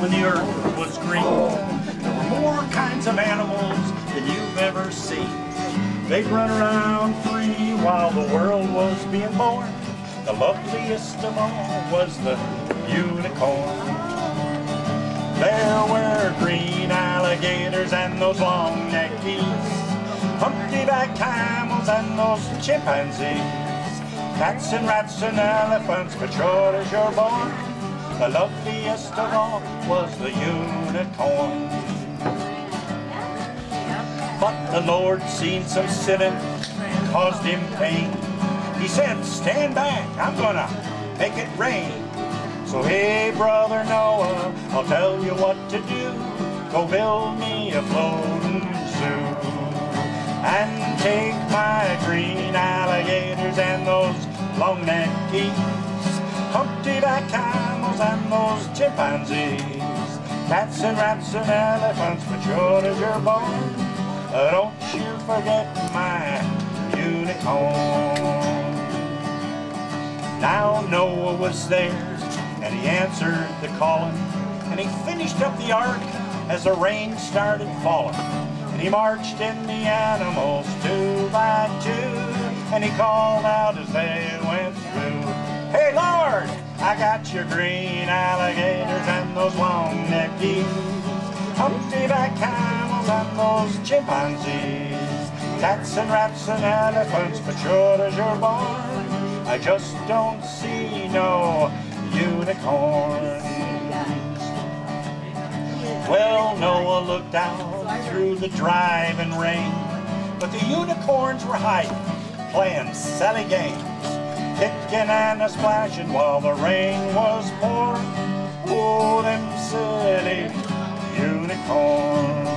when the earth was green. There were more kinds of animals than you've ever seen. They'd run around free while the world was being born. The loveliest of all was the unicorn. There were green alligators and those long-necked geese, humpty-backed camels and those chimpanzees, cats and rats and elephants, but sure as you're born, the loveliest of all was the unicorn. But the Lord seen some sinning, caused him pain. He said, stand back, I'm gonna make it rain. So hey, brother Noah, I'll tell you what to do. Go build me a floating zoo. And take my green alligators and those long-necked geese, humpty-backed camels and those chimpanzees, cats and rats and elephants, but sure as you're born, don't you forget my unicorn. Now Noah was there, and he answered the calling, and he finished up the ark as the rain started falling. And he marched in the animals 2 by 2, and he called out as they went through, hey Lord, I got your green alligators and those long-necked geese, humpty-backed camels and those chimpanzees, cats and rats and elephants, but sure as you're born, I just don't see no unicorns. Well, Noah looked out through the driving rain, but the unicorns were hiding, playing silly games, kicking and a splashing while the rain was pouring. Oh, them silly unicorns.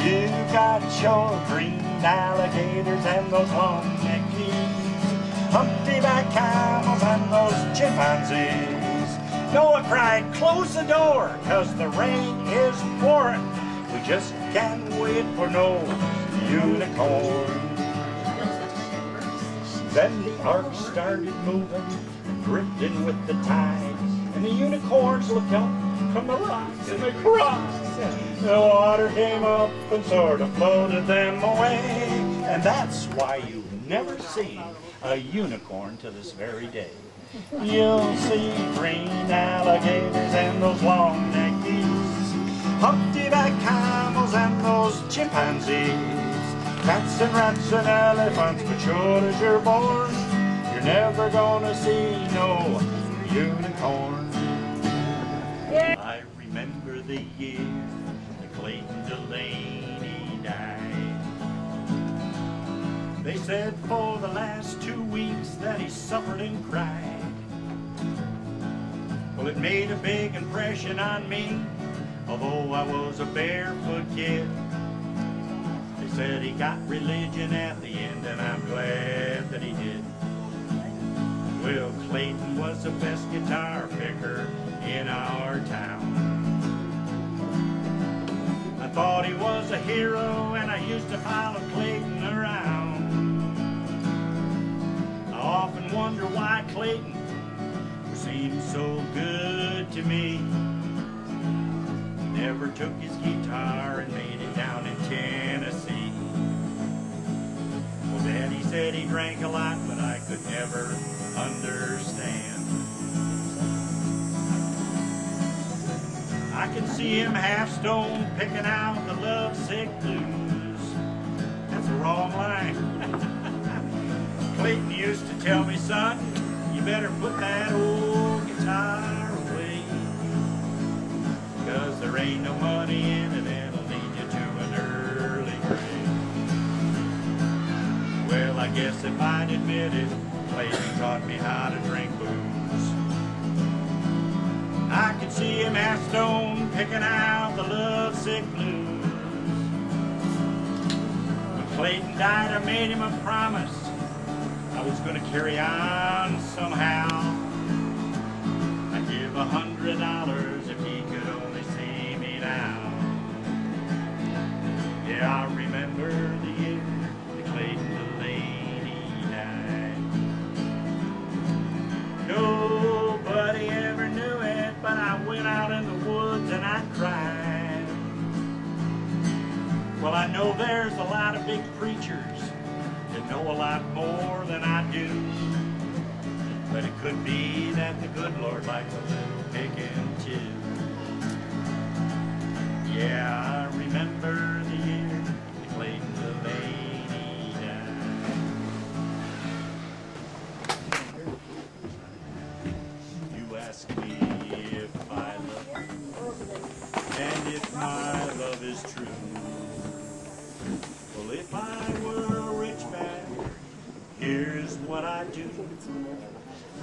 You got your green alligators and those long-necked geese, humpty-backed camels and those chimpanzees. Noah cried, close the door, 'cause the rain is pouring. We just can't wait for no unicorn. Then the ark started moving, drifting with the tide, and the unicorns looked up from the rocks and they cried. The water came up and sort of floated them away, and that's why you've never seen a unicorn to this very day. You'll see green alligators and those long-necked geese, humpty-backed camels and those chimpanzees, cats and rats and elephants, but sure as you're born, you're never gonna see no unicorn. I remember the year that Clayton Delaney died. They said for the last 2 weeks that he suffered and cried. Well, it made a big impression on me, although I was a barefoot kid. They said he got religion at the end, and I'm glad that he did. Well, Clayton was the best guitar picker in our town. I thought he was a hero, and I used to follow Clayton around. I often wonder why Clayton seemed so good to me. Never took his guitar and made it down in Tennessee. Well, Daddy said he drank a lot, but I could never understand. I can see him half-stoned picking out the lovesick blues. That's the wrong line. Clayton used to tell me, son, you better put that old guitar away, 'cause there ain't no money in it, it'll lead you to an early grave. Well, I guess if I'd admit it, Clayton taught me how to drink booze. I could see him half-stoned picking out the lovesick blues. When Clayton died, I made him a promise I was going to carry on somehow. I'd give $100 if he could only see me now. Yeah, I remember the year that Clayton Delaney died. Nobody ever knew it, but I went out in the woods and I know there's a lot of big preachers that know a lot more than I do. But it could be that the good Lord likes a little picking too. Yeah, I remember the year they played the lady down. You ask me if I love you, and if my love is true. Well, if I were a rich man, here's what I'd do.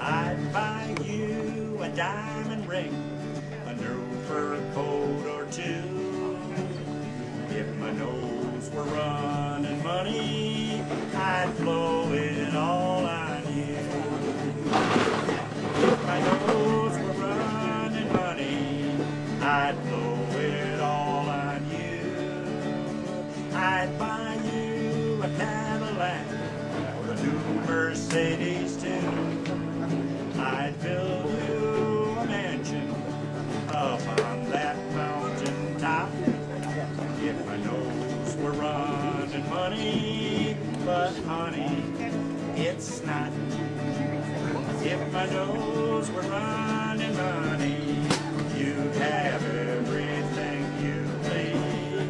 I'd buy you a diamond ring, a new fur coat or two. If my nose were running money, I'd blow it all on you. If my nose were running money, I'd blow it all on you. I'd buy you a Cadillac or a new Mercedes too. I'd build you a mansion up on that mountain top. If my nose were running money, but honey, it's not. If my nose were running money, you'd have everything you need.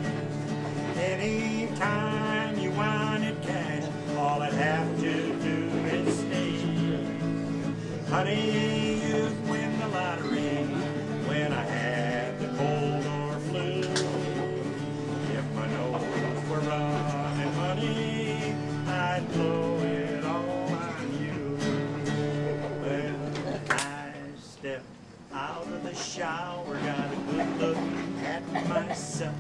Anytime you wanted cash, all I'd have to do is sneeze. Honey, you'd win the lottery when I had the cold or flu. If my nose were running money, I'd blow it all on you. Well, I stepped out of the shower, got a good look at myself.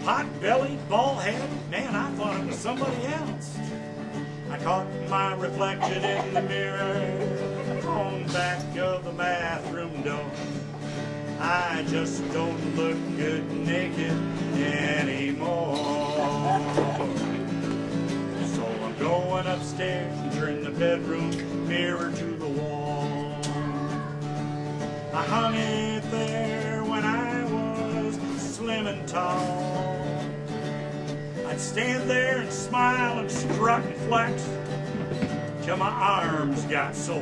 Pot-bellied, bald-headed, man, I thought it was somebody else. I caught my reflection in the mirror on the back of the bathroom door. I just don't look good naked anymore. So I'm going upstairs and turn the bedroom mirror to the wall. I hung it there when I was slim and tall. I'd stand there and smile and strut and flex till my arms got sore.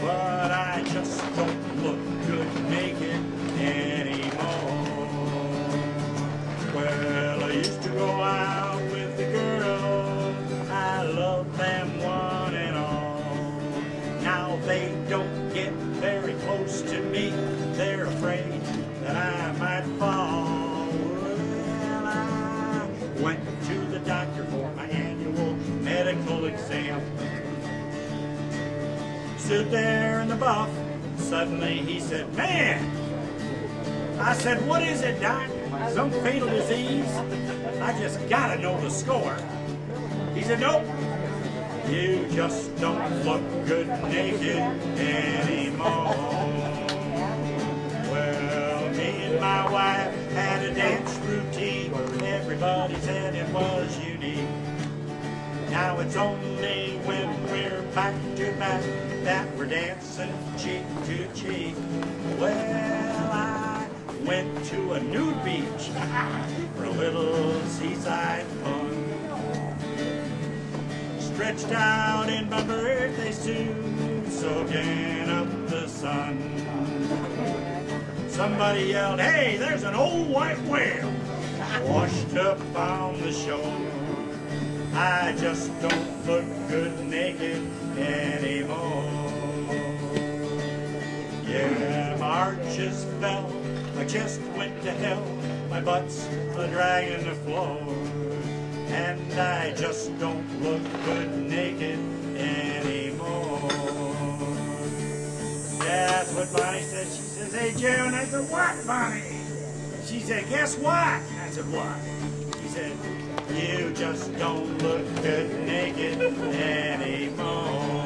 But I just don't look good naked anymore. Well, I used to go out with the girls, I loved them one and all. Now they don't get very close to me, they're afraid that I might fall. Went to the doctor for my annual medical exam. Stood there in the buff, suddenly he said, "Man!" I said, "What is it, Doc? Some fatal disease? I just gotta know the score." He said, "Nope, you just don't look good naked anymore." Well, me and my wife had a dance routine. Everybody said it was unique. Now it's only when we're back to back that we're dancing cheek to cheek. Well, I went to a nude beach for a little seaside fun. Stretched out in my birthday suit, soaking up the sun. Somebody yelled, "Hey, there's an old white whale washed up on the shore." I just don't look good naked anymore. Yeah, my arches fell, my chest went to hell, my butt's a dragging the floor. And I just don't look good naked anymore. That's what Bonnie said. She says, "Hey, Joe," and I said, "What, Bonnie?" She said, "Guess what?" I said, "What?" She said, "You just don't look good naked anymore."